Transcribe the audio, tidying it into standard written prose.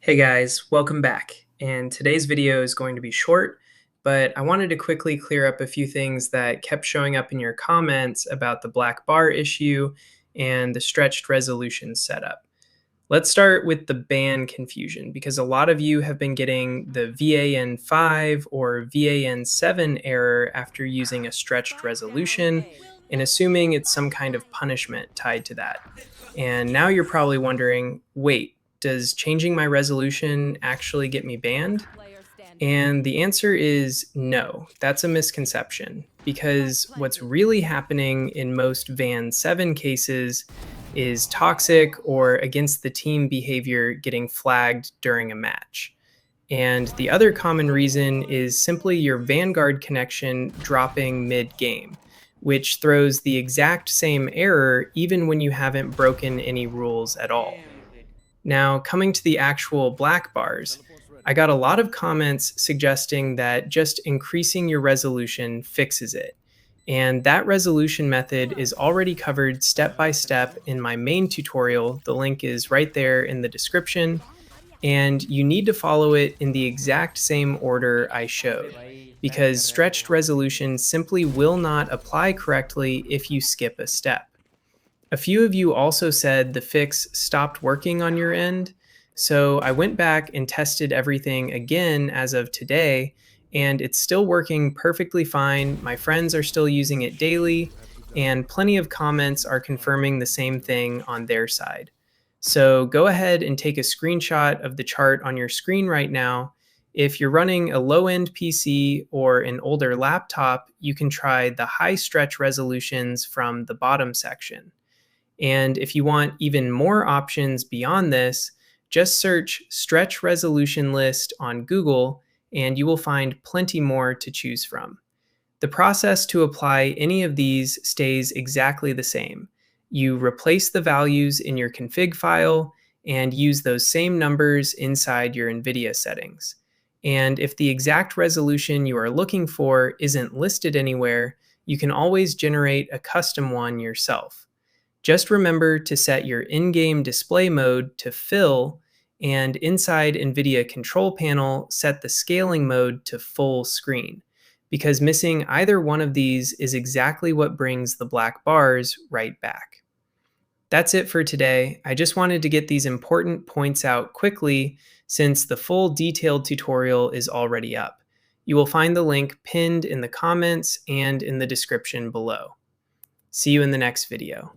Hey guys, welcome back. And today's video is going to be short, but I wanted to quickly clear up a few things that kept showing up in your comments about the black bar issue and the stretched resolution setup. Let's start with the band confusion because a lot of you have been getting the VAN5 or VAN7 error after using a stretched resolution and assuming it's some kind of punishment tied to that. And now you're probably wondering, wait, does changing my resolution actually get me banned? And the answer is no, that's a misconception because what's really happening in most VAN 7 cases is toxic or against the team behavior getting flagged during a match. And the other common reason is simply your Vanguard connection dropping mid game, which throws the exact same error even when you haven't broken any rules at all. Now, coming to the actual black bars, I got a lot of comments suggesting that just increasing your resolution fixes it. And that resolution method is already covered step by step in my main tutorial. The link is right there in the description. And you need to follow it in the exact same order I showed, because stretched resolution simply will not apply correctly if you skip a step. A few of you also said the fix stopped working on your end, so I went back and tested everything again as of today, and it's still working perfectly fine. My friends are still using it daily, and plenty of comments are confirming the same thing on their side. So go ahead and take a screenshot of the chart on your screen right now. If you're running a low-end PC or an older laptop, you can try the high stretch resolutions from the bottom section. And if you want even more options beyond this, just search Stretch Resolution List on Google and you will find plenty more to choose from. The process to apply any of these stays exactly the same. You replace the values in your config file and use those same numbers inside your NVIDIA settings. And if the exact resolution you are looking for isn't listed anywhere, you can always generate a custom one yourself. Just remember to set your in-game display mode to fill, and inside Nvidia Control Panel, set the scaling mode to full screen, because missing either one of these is exactly what brings the black bars right back. That's it for today. I just wanted to get these important points out quickly since the full detailed tutorial is already up. You will find the link pinned in the comments and in the description below. See you in the next video.